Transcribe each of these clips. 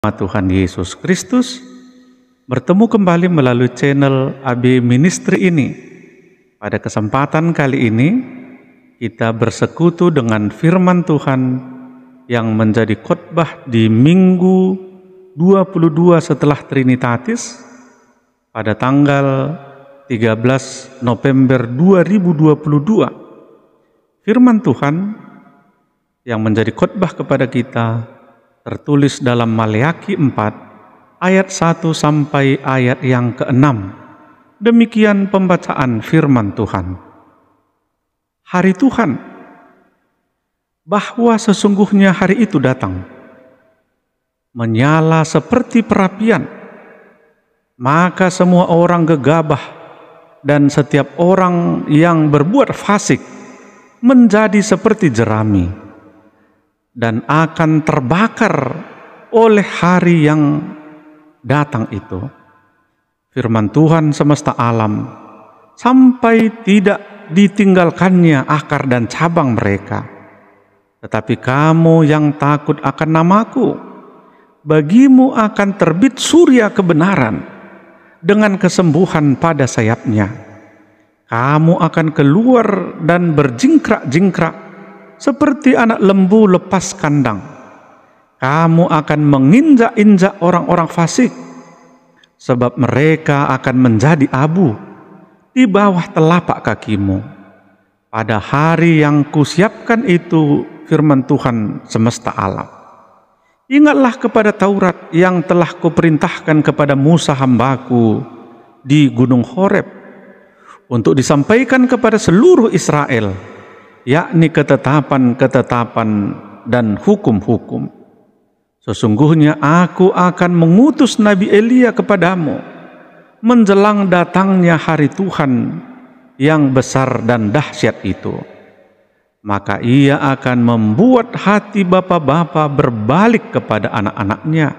Tuhan Yesus Kristus, bertemu kembali melalui channel AB Ministry ini. Pada kesempatan kali ini, kita bersekutu dengan firman Tuhan yang menjadi khotbah di Minggu 22 setelah Trinitatis pada tanggal 13 November 2022. Firman Tuhan yang menjadi khotbah kepada kita tertulis dalam Maleakhi 4 ayat 1 sampai ayat yang ke-6. Demikian pembacaan firman Tuhan. Hari Tuhan, bahwa sesungguhnya hari itu datang, menyala seperti perapian, maka semua orang gegabah dan setiap orang yang berbuat fasik menjadi seperti jerami dan akan terbakar oleh hari yang datang itu. Firman Tuhan semesta alam, sampai tidak ditinggalkannya akar dan cabang mereka. Tetapi kamu yang takut akan namaku, bagimu akan terbit surya kebenaran dengan kesembuhan pada sayapnya. Kamu akan keluar dan berjingkrak-jingkrak seperti anak lembu lepas kandang. Kamu akan menginjak-injak orang-orang fasik, sebab mereka akan menjadi abu di bawah telapak kakimu. Pada hari yang kusiapkan itu, firman Tuhan semesta alam. Ingatlah kepada Taurat yang telah kuperintahkan kepada Musa hambaku di Gunung Horeb, untuk disampaikan kepada seluruh Israel, yakni ketetapan-ketetapan dan hukum-hukum. Sesungguhnya aku akan mengutus Nabi Elia kepadamu menjelang datangnya hari Tuhan yang besar dan dahsyat itu. Maka ia akan membuat hati bapa-bapa berbalik kepada anak-anaknya,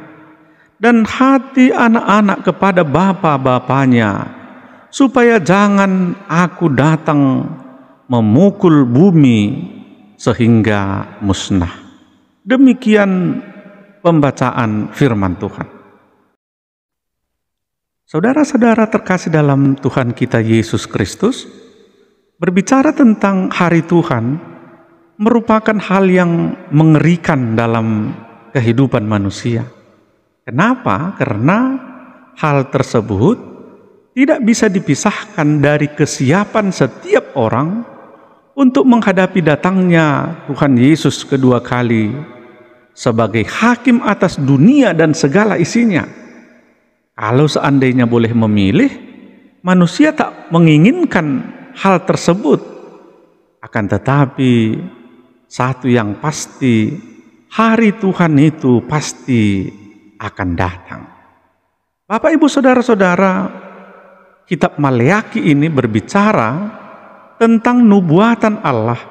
dan hati anak-anak kepada bapa-bapanya, supaya jangan aku datang memukul bumi sehingga musnah. Demikian pembacaan firman Tuhan. Saudara-saudara terkasih dalam Tuhan kita Yesus Kristus, berbicara tentang hari Tuhan merupakan hal yang mengerikan dalam kehidupan manusia. Kenapa? Karena hal tersebut tidak bisa dipisahkan dari kesiapan setiap orang untuk menghadapi datangnya Tuhan Yesus kedua kali sebagai hakim atas dunia dan segala isinya. Kalau seandainya boleh memilih, manusia tak menginginkan hal tersebut. Akan tetapi satu yang pasti, hari Tuhan itu pasti akan datang. Bapak, Ibu, Saudara-saudara, kitab Maleakhi ini berbicara tentang nubuatan Allah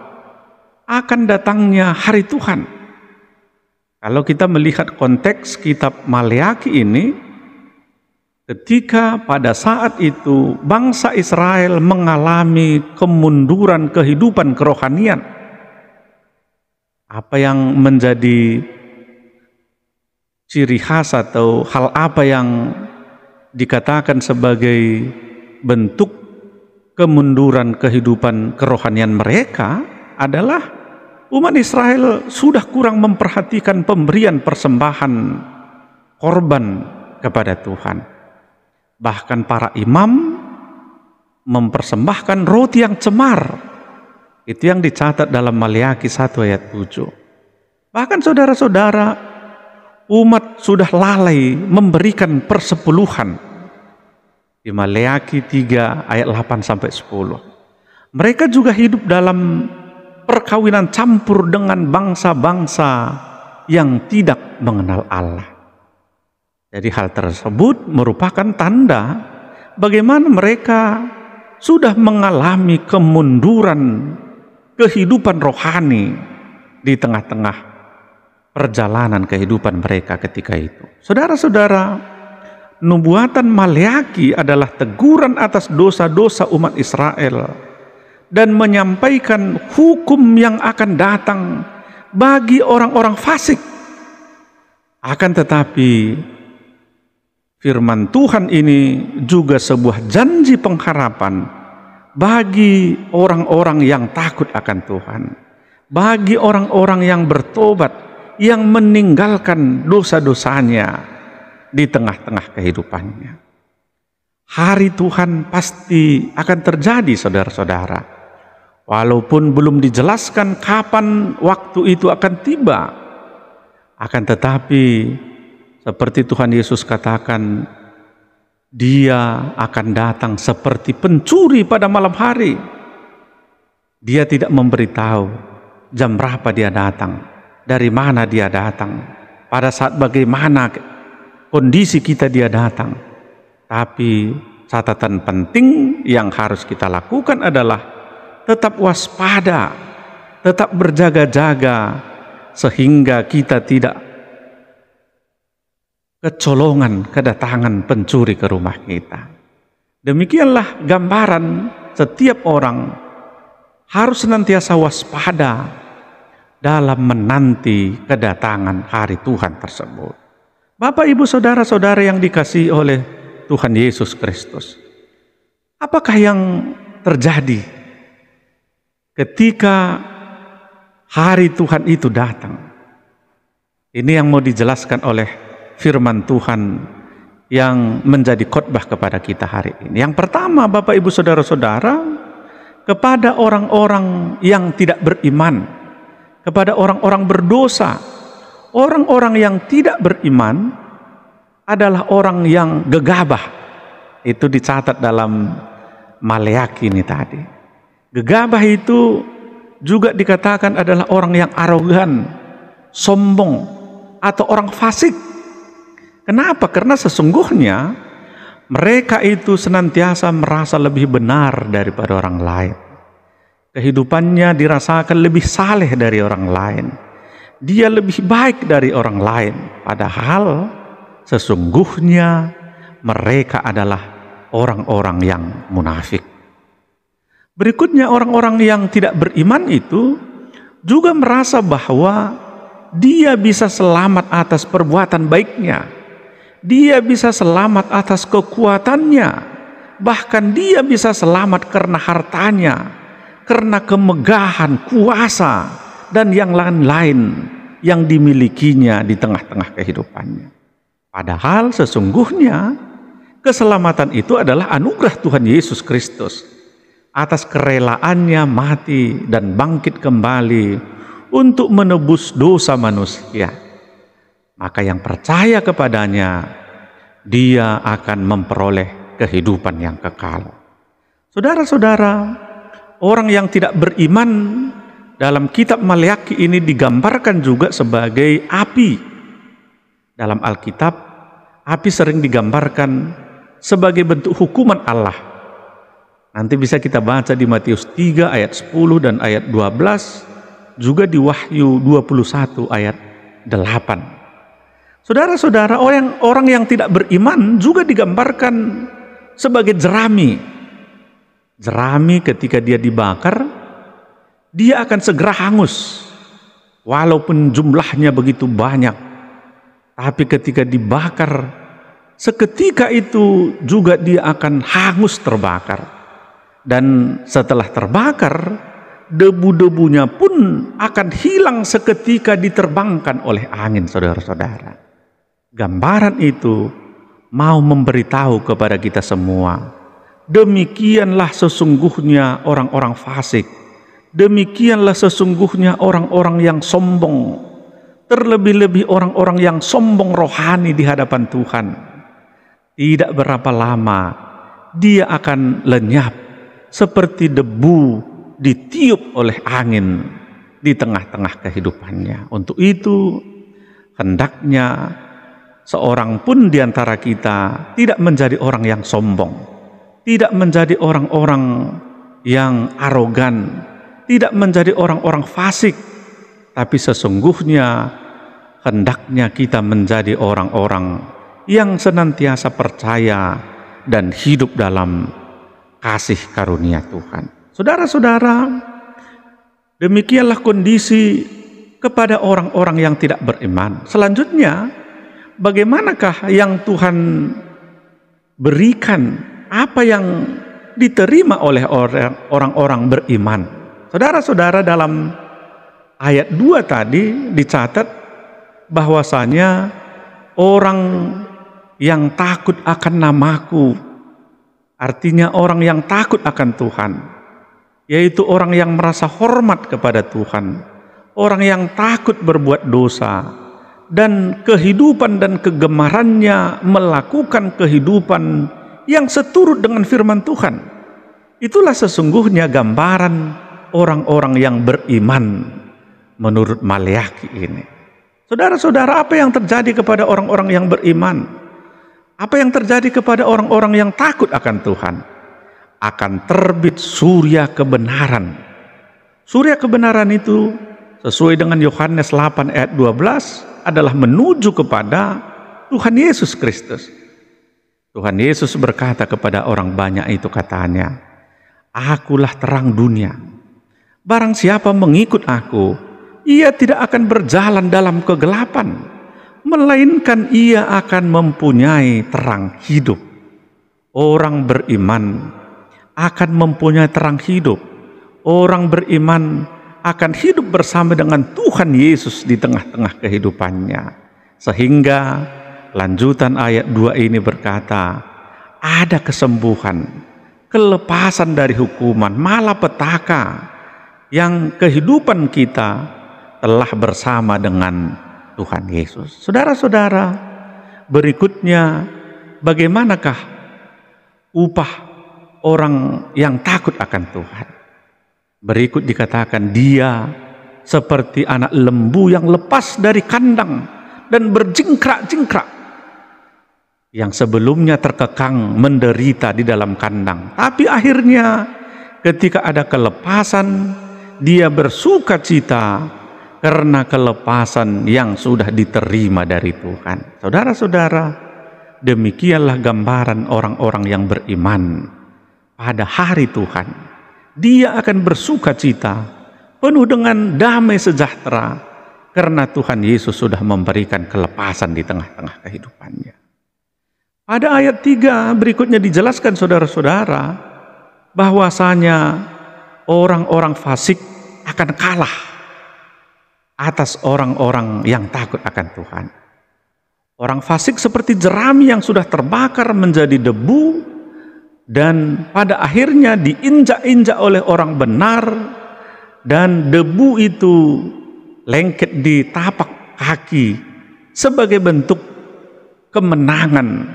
akan datangnya hari Tuhan. Kalau kita melihat konteks kitab Maleakhi ini, ketika pada saat itu bangsa Israel mengalami kemunduran kehidupan kerohanian, apa yang menjadi ciri khas atau hal apa yang dikatakan sebagai bentuk kemunduran kehidupan kerohanian mereka adalah umat Israel sudah kurang memperhatikan pemberian persembahan korban kepada Tuhan. Bahkan para imam mempersembahkan roti yang cemar. Itu yang dicatat dalam Maleakhi 1 ayat 7. Bahkan saudara-saudara, umat sudah lalai memberikan persepuluhan. Di Maleakhi 3 ayat 8 sampai 10. Mereka juga hidup dalam perkawinan campur dengan bangsa-bangsa yang tidak mengenal Allah. Jadi hal tersebut merupakan tanda bagaimana mereka sudah mengalami kemunduran kehidupan rohani di tengah-tengah perjalanan kehidupan mereka ketika itu. Saudara-saudara, nubuatan Maleakhi adalah teguran atas dosa-dosa umat Israel dan menyampaikan hukum yang akan datang bagi orang-orang fasik Akan tetapi firman Tuhan ini juga sebuah janji pengharapan bagi orang-orang yang takut akan Tuhan, bagi orang-orang yang bertobat, yang meninggalkan dosa-dosanya di tengah-tengah kehidupannya. Hari Tuhan pasti akan terjadi, saudara-saudara. Walaupun belum dijelaskan kapan waktu itu akan tiba, akan tetapi seperti Tuhan Yesus katakan, Dia akan datang seperti pencuri pada malam hari. Dia tidak memberitahu jam berapa Dia datang, dari mana Dia datang, pada saat bagaimana kondisi kita Dia datang. Tapi catatan penting yang harus kita lakukan adalah tetap waspada, tetap berjaga-jaga, sehingga kita tidak kecolongan kedatangan pencuri ke rumah kita. Demikianlah gambaran setiap orang harus senantiasa waspada dalam menanti kedatangan hari Tuhan tersebut. Bapak, Ibu, saudara-saudara yang dikasihi oleh Tuhan Yesus Kristus, apakah yang terjadi ketika hari Tuhan itu datang? Ini yang mau dijelaskan oleh firman Tuhan yang menjadi khotbah kepada kita hari ini. Yang pertama, Bapak, Ibu, saudara-saudara, kepada orang-orang yang tidak beriman, kepada orang-orang berdosa, orang-orang yang tidak beriman adalah orang yang gegabah. Itu dicatat dalam Maleakhi ini tadi. Gegabah itu juga dikatakan adalah orang yang arogan, sombong, atau orang fasik. Kenapa? Karena sesungguhnya mereka itu senantiasa merasa lebih benar daripada orang lain. Kehidupannya dirasakan lebih saleh dari orang lain. Dia lebih baik dari orang lain. Padahal sesungguhnya mereka adalah orang-orang yang munafik. Berikutnya, orang-orang yang tidak beriman itu juga merasa bahwa dia bisa selamat atas perbuatan baiknya. Dia bisa selamat atas kekuatannya. Bahkan dia bisa selamat karena hartanya, karena kemegahan, kuasa, dan yang lain-lain yang dimilikinya di tengah-tengah kehidupannya. Padahal sesungguhnya keselamatan itu adalah anugerah Tuhan Yesus Kristus atas kerelaannya mati dan bangkit kembali untuk menebus dosa manusia. Maka yang percaya kepadanya, dia akan memperoleh kehidupan yang kekal. Saudara-saudara, orang yang tidak beriman dalam kitab Maleakhi ini digambarkan juga sebagai api. Dalam Alkitab, api sering digambarkan sebagai bentuk hukuman Allah. Nanti bisa kita baca di Matius 3 ayat 10 dan ayat 12, juga di Wahyu 21 ayat 8. Saudara-saudara, orang yang tidak beriman juga digambarkan sebagai jerami. Jerami ketika dia dibakar, dia akan segera hangus. Walaupun jumlahnya begitu banyak, tapi ketika dibakar, seketika itu juga dia akan hangus terbakar. Dan setelah terbakar, debu-debunya pun akan hilang seketika diterbangkan oleh angin, saudara-saudara. Gambaran itu mau memberitahu kepada kita semua, demikianlah sesungguhnya orang-orang fasik, demikianlah sesungguhnya orang-orang yang sombong, terlebih-lebih orang-orang yang sombong rohani di hadapan Tuhan. Tidak berapa lama dia akan lenyap seperti debu ditiup oleh angin di tengah-tengah kehidupannya. Untuk itu hendaknya seorang pun di antara kita tidak menjadi orang yang sombong, tidak menjadi orang-orang yang arogan, tidak menjadi orang-orang fasik, tapi sesungguhnya hendaknya kita menjadi orang-orang yang senantiasa percaya dan hidup dalam kasih karunia Tuhan. Saudara-saudara, demikianlah kondisi kepada orang-orang yang tidak beriman. Selanjutnya, bagaimanakah yang Tuhan berikan, apa yang diterima oleh orang-orang beriman? Saudara-saudara, dalam ayat 2 tadi dicatat bahwasanya orang yang takut akan namaku, artinya orang yang takut akan Tuhan, yaitu orang yang merasa hormat kepada Tuhan, orang yang takut berbuat dosa, dan kehidupan dan kegemarannya melakukan kehidupan yang seturut dengan firman Tuhan. Itulah sesungguhnya gambaran orang-orang yang beriman menurut Maleakhi ini. Saudara-saudara, apa yang terjadi kepada orang-orang yang beriman? Apa yang terjadi kepada orang-orang yang takut akan Tuhan? Akan terbit surya kebenaran. Surya kebenaran itu sesuai dengan Yohanes 8 ayat 12 adalah menuju kepada Tuhan Yesus Kristus. Tuhan Yesus berkata kepada orang banyak itu, katanya, "Akulah terang dunia. Barang siapa mengikut aku, ia tidak akan berjalan dalam kegelapan, melainkan ia akan mempunyai terang hidup." Orang beriman akan mempunyai terang hidup. Orang beriman akan hidup bersama dengan Tuhan Yesus di tengah-tengah kehidupannya. Sehingga lanjutan ayat 2 ini berkata, ada kesembuhan, kelepasan dari hukuman, malapetaka, yang kehidupan kita telah bersama dengan Tuhan Yesus. Saudara-saudara, berikutnya bagaimanakah upah orang yang takut akan Tuhan? Berikut dikatakan, dia seperti anak lembu yang lepas dari kandang dan berjingkrak-jingkrak, yang sebelumnya terkekang menderita di dalam kandang, tapi akhirnya ketika ada kelepasan, dia bersuka cita karena kelepasan yang sudah diterima dari Tuhan. Saudara-saudara, demikianlah gambaran orang-orang yang beriman pada hari Tuhan. Dia akan bersuka cita, penuh dengan damai sejahtera, karena Tuhan Yesus sudah memberikan kelepasan di tengah-tengah kehidupannya. Pada ayat 3 berikutnya dijelaskan, saudara-saudara, bahwasanya orang-orang fasik akan kalah atas orang-orang yang takut akan Tuhan. Orang fasik seperti jerami yang sudah terbakar menjadi debu, dan pada akhirnya diinjak-injak oleh orang benar, dan debu itu lengket di tapak kaki sebagai bentuk kemenangan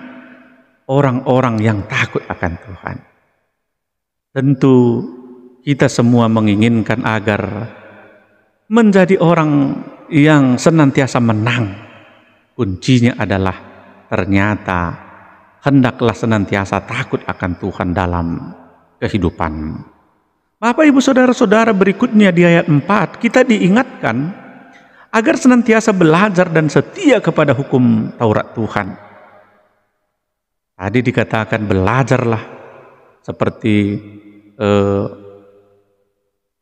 orang-orang yang takut akan Tuhan. Tentu kita semua menginginkan agar menjadi orang yang senantiasa menang. Kuncinya adalah ternyata hendaklah senantiasa takut akan Tuhan dalam kehidupan. Bapak, Ibu, saudara-saudara, berikutnya di ayat 4 kita diingatkan agar senantiasa belajar dan setia kepada hukum Taurat Tuhan. Tadi dikatakan belajarlah, seperti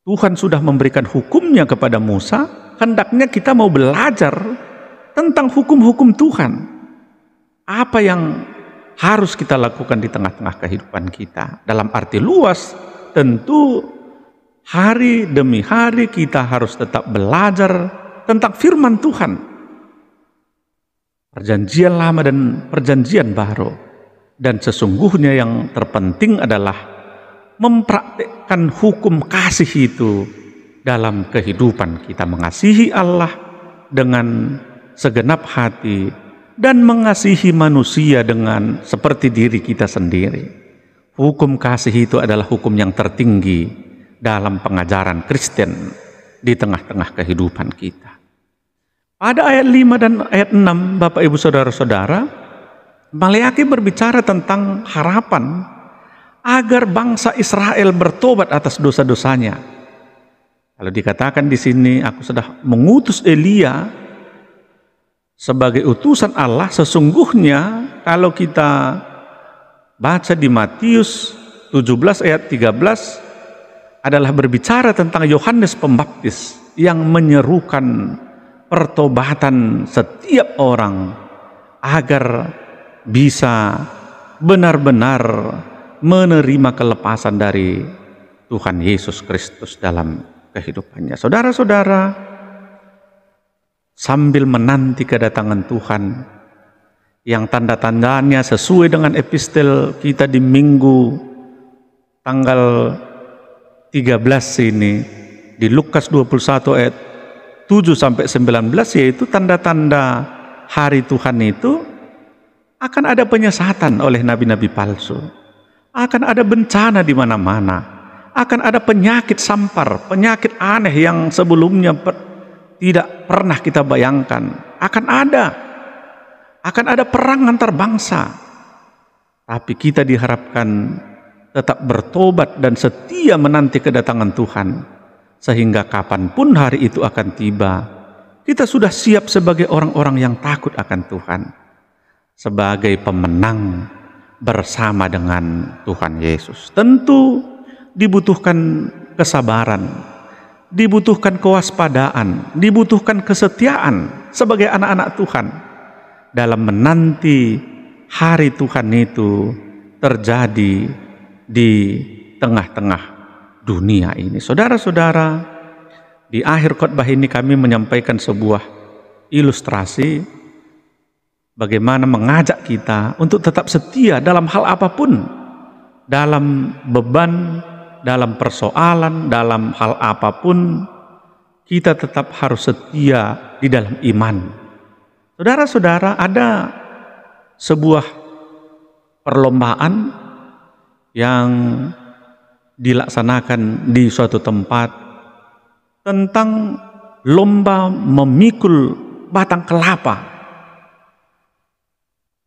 Tuhan sudah memberikan hukumnya kepada Musa, hendaknya kita mau belajar tentang hukum-hukum Tuhan. Apa yang harus kita lakukan di tengah-tengah kehidupan kita? Dalam arti luas, tentu hari demi hari kita harus tetap belajar tentang firman Tuhan, perjanjian lama dan perjanjian baru. Dan sesungguhnya yang terpenting adalah mempraktikkan hukum kasih itu dalam kehidupan kita, mengasihi Allah dengan segenap hati dan mengasihi manusia dengan seperti diri kita sendiri. Hukum kasih itu adalah hukum yang tertinggi dalam pengajaran Kristen di tengah-tengah kehidupan kita. Pada ayat 5 dan ayat 6, Bapak, Ibu, saudara-saudara, Maleakhi berbicara tentang harapan agar bangsa Israel bertobat atas dosa-dosanya. Kalau dikatakan di sini, aku sudah mengutus Elia sebagai utusan Allah, sesungguhnya kalau kita baca di Matius 17 ayat 13 adalah berbicara tentang Yohanes Pembaptis yang menyerukan pertobatan setiap orang agar bisa benar-benar menerima kelepasan dari Tuhan Yesus Kristus dalam kehidupannya. Saudara-saudara, sambil menanti kedatangan Tuhan yang tanda-tandanya sesuai dengan epistel kita di minggu tanggal 13 ini di Lukas 21 ayat 7 sampai 19, yaitu tanda-tanda hari Tuhan itu akan ada penyesatan oleh nabi-nabi palsu, akan ada bencana di mana-mana, akan ada penyakit sampar, penyakit aneh yang sebelumnya tidak pernah kita bayangkan, akan ada perang antar bangsa. Tapi kita diharapkan tetap bertobat dan setia menanti kedatangan Tuhan, sehingga kapanpun hari itu akan tiba, kita sudah siap sebagai orang-orang yang takut akan Tuhan, sebagai pemenang bersama dengan Tuhan Yesus. Tentu dibutuhkan kesabaran, dibutuhkan kewaspadaan, dibutuhkan kesetiaan sebagai anak-anak Tuhan dalam menanti hari Tuhan itu terjadi di tengah-tengah dunia ini. Saudara-saudara, di akhir khotbah ini kami menyampaikan sebuah ilustrasi bagaimana mengajak kita untuk tetap setia dalam hal apapun, dalam beban, dalam persoalan, dalam hal apapun, kita tetap harus setia di dalam iman. Saudara-saudara, ada sebuah perlombaan yang dilaksanakan di suatu tempat tentang lomba memikul batang kelapa.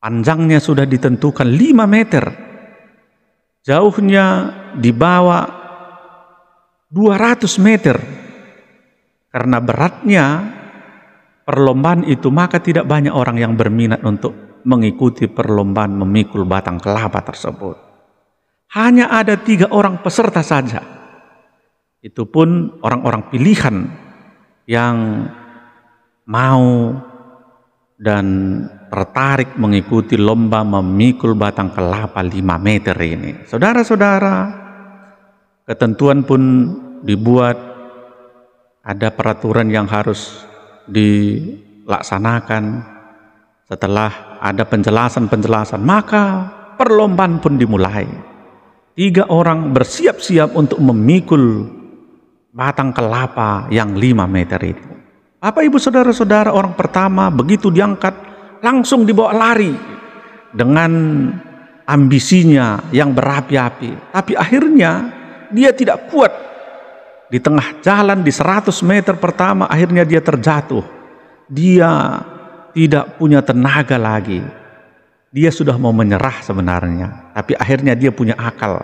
Panjangnya sudah ditentukan 5 meter, jauhnya di bawah 200 meter. Karena beratnya perlombaan itu, maka tidak banyak orang yang berminat untuk mengikuti perlombaan memikul batang kelapa tersebut. Hanya ada 3 orang peserta saja. Itu pun orang-orang pilihan yang mau dan tertarik mengikuti lomba memikul batang kelapa 5 meter ini. Saudara-saudara, ketentuan pun dibuat, ada peraturan yang harus dilaksanakan. Setelah ada penjelasan-penjelasan, maka perlombaan pun dimulai. 3 orang bersiap-siap untuk memikul batang kelapa yang 5 meter itu. Bapak ibu saudara-saudara, orang pertama begitu diangkat langsung dibawa lari dengan ambisinya yang berapi-api. Tapi akhirnya dia tidak kuat. Di tengah jalan di 100 meter pertama akhirnya dia terjatuh. Dia tidak punya tenaga lagi. Dia sudah mau menyerah sebenarnya, tapi akhirnya dia punya akal.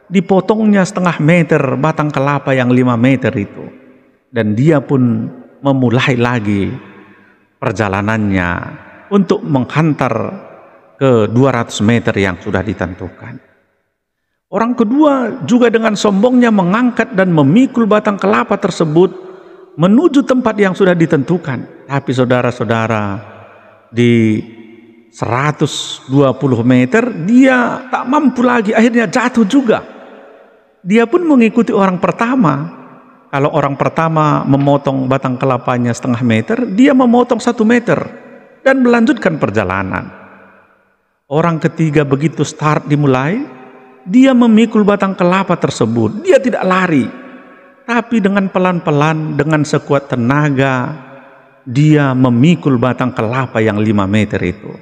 Dipotongnya 0,5 meter batang kelapa yang 5 meter itu, dan dia pun memulai lagi perjalanannya untuk menghantar ke 200 meter yang sudah ditentukan. Orang kedua juga dengan sombongnya mengangkat dan memikul batang kelapa tersebut menuju tempat yang sudah ditentukan. Tapi saudara-saudara, di 120 meter dia tak mampu lagi, akhirnya jatuh juga. Dia pun mengikuti orang pertama. Kalau orang pertama memotong batang kelapanya 0,5 meter, dia memotong 1 meter dan melanjutkan perjalanan. Orang ketiga begitu start dimulai, dia memikul batang kelapa tersebut. Dia tidak lari, tapi dengan pelan-pelan, dengan sekuat tenaga, dia memikul batang kelapa yang 5 meter itu.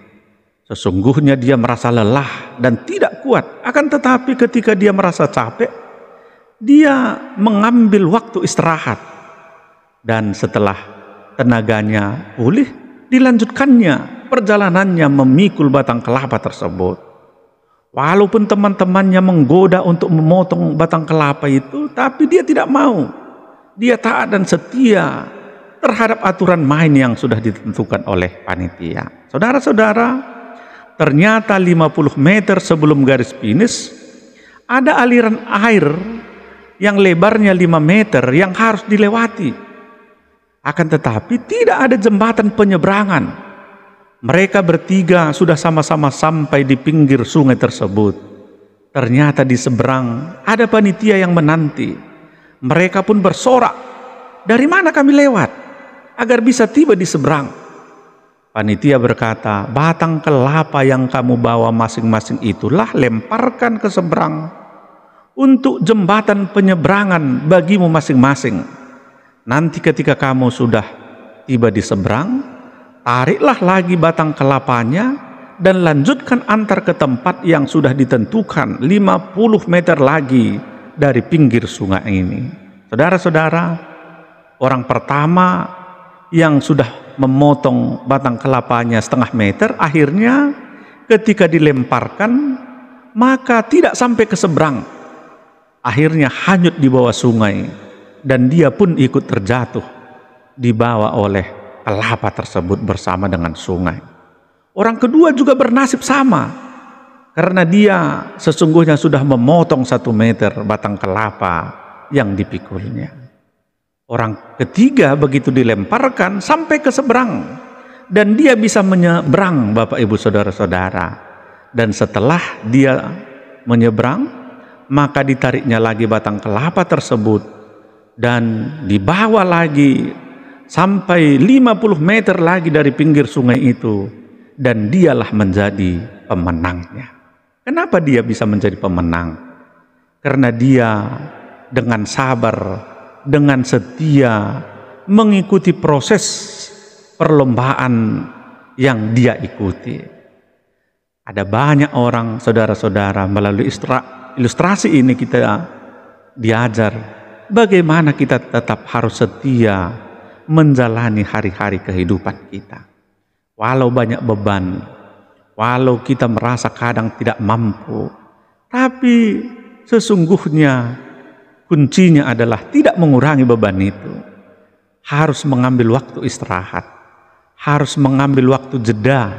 Sesungguhnya dia merasa lelah dan tidak kuat. Akan tetapi ketika dia merasa capek, dia mengambil waktu istirahat. Dan setelah tenaganya pulih, dilanjutkannya perjalanannya memikul batang kelapa tersebut. Walaupun teman-temannya menggoda untuk memotong batang kelapa itu, tapi dia tidak mau. Dia taat dan setia terhadap aturan main yang sudah ditentukan oleh panitia. Saudara-saudara, ternyata 50 meter sebelum garis finish ada aliran air yang lebarnya 5 meter yang harus dilewati. Akan tetapi tidak ada jembatan penyeberangan. Mereka bertiga sudah sama-sama sampai di pinggir sungai tersebut. Ternyata di seberang ada panitia yang menanti. Mereka pun bersorak, "Dari mana kami lewat agar bisa tiba di seberang?" Panitia berkata, "Batang kelapa yang kamu bawa masing-masing itulah lemparkan ke seberang untuk jembatan penyeberangan bagimu masing-masing. Nanti ketika kamu sudah tiba di seberang, tariklah lagi batang kelapanya dan lanjutkan antar ke tempat yang sudah ditentukan 50 meter lagi dari pinggir sungai ini." Saudara-saudara, orang pertama yang sudah memotong batang kelapanya setengah meter, akhirnya ketika dilemparkan maka tidak sampai ke seberang, akhirnya hanyut di bawah sungai dan dia pun ikut terjatuh dibawa oleh kelapa tersebut bersama dengan sungai. Orang kedua juga bernasib sama, karena dia sesungguhnya sudah memotong 1 meter batang kelapa yang dipikulnya. Orang ketiga begitu dilemparkan sampai ke seberang dan dia bisa menyeberang, Bapak Ibu Saudara-saudara. Dan setelah dia menyeberang, maka ditariknya lagi batang kelapa tersebut dan dibawa lagi sampai 50 meter lagi dari pinggir sungai itu, dan dialah menjadi pemenangnya. Kenapa dia bisa menjadi pemenang? Karena dia dengan sabar, dengan setia mengikuti proses perlombaan yang dia ikuti. Ada banyak orang, saudara-saudara, melalui ilustrasi ini kita diajar bagaimana kita tetap harus setia menjalani hari-hari kehidupan kita. Walau banyak beban, walau kita merasa kadang tidak mampu, tapi sesungguhnya kuncinya adalah tidak mengurangi beban itu. Harus mengambil waktu istirahat, harus mengambil waktu jeda,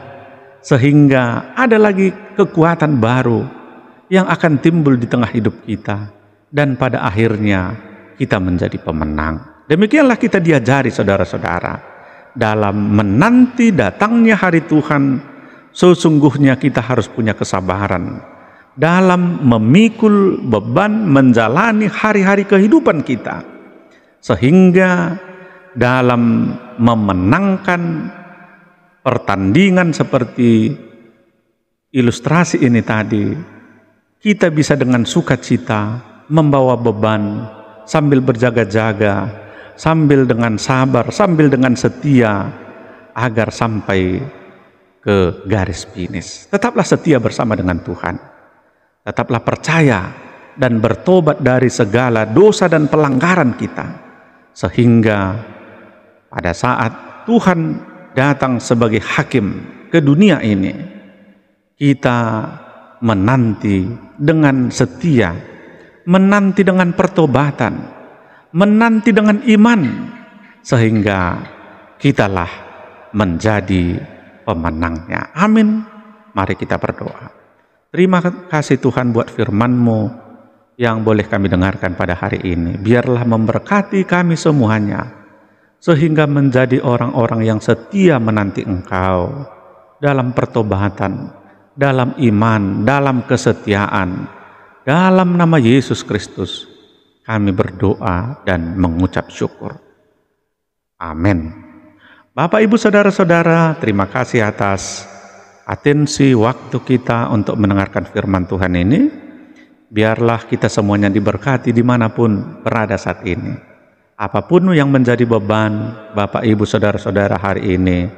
sehingga ada lagi kekuatan baru yang akan timbul di tengah hidup kita, dan pada akhirnya kita menjadi pemenang. Demikianlah kita diajari, saudara-saudara, dalam menanti datangnya hari Tuhan. Sesungguhnya kita harus punya kesabaran dalam memikul beban menjalani hari-hari kehidupan kita, sehingga dalam memenangkan pertandingan seperti ilustrasi ini tadi, kita bisa dengan sukacita membawa beban sambil berjaga-jaga, sambil dengan sabar, sambil dengan setia, agar sampai ke garis finish. Tetaplah setia bersama dengan Tuhan. Tetaplah percaya dan bertobat dari segala dosa dan pelanggaran kita, sehingga pada saat Tuhan datang sebagai hakim ke dunia ini, kita menanti dengan setia, menanti dengan pertobatan, menanti dengan iman, sehingga kitalah menjadi pemenangnya. Amin. Mari kita berdoa. Terima kasih Tuhan buat firman-Mu yang boleh kami dengarkan pada hari ini. Biarlah memberkati kami semuanya, sehingga menjadi orang-orang yang setia menanti Engkau dalam pertobatan, dalam iman, dalam kesetiaan. Dalam nama Yesus Kristus kami berdoa dan mengucap syukur. Amin. Bapak, Ibu, Saudara-saudara, terima kasih atas atensi waktu kita untuk mendengarkan firman Tuhan ini. Biarlah kita semuanya diberkati dimanapun berada saat ini. Apapun yang menjadi beban Bapak, Ibu, Saudara-saudara hari ini,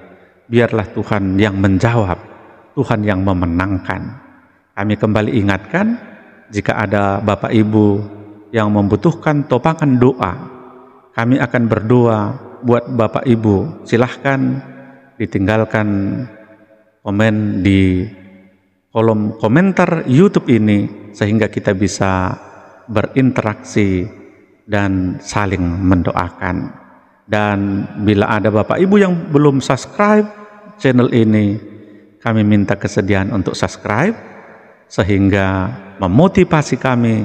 biarlah Tuhan yang menjawab, Tuhan yang memenangkan. Kami kembali ingatkan, jika ada Bapak Ibu yang membutuhkan topangan doa, kami akan berdoa buat Bapak Ibu. Silahkan ditinggalkan komen di kolom komentar YouTube ini, sehingga kita bisa berinteraksi dan saling mendoakan. Dan bila ada Bapak Ibu yang belum subscribe channel ini, kami minta kesediaan untuk subscribe, sehingga memotivasi kami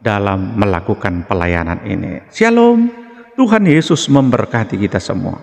dalam melakukan pelayanan ini. Shalom, Tuhan Yesus memberkati kita semua.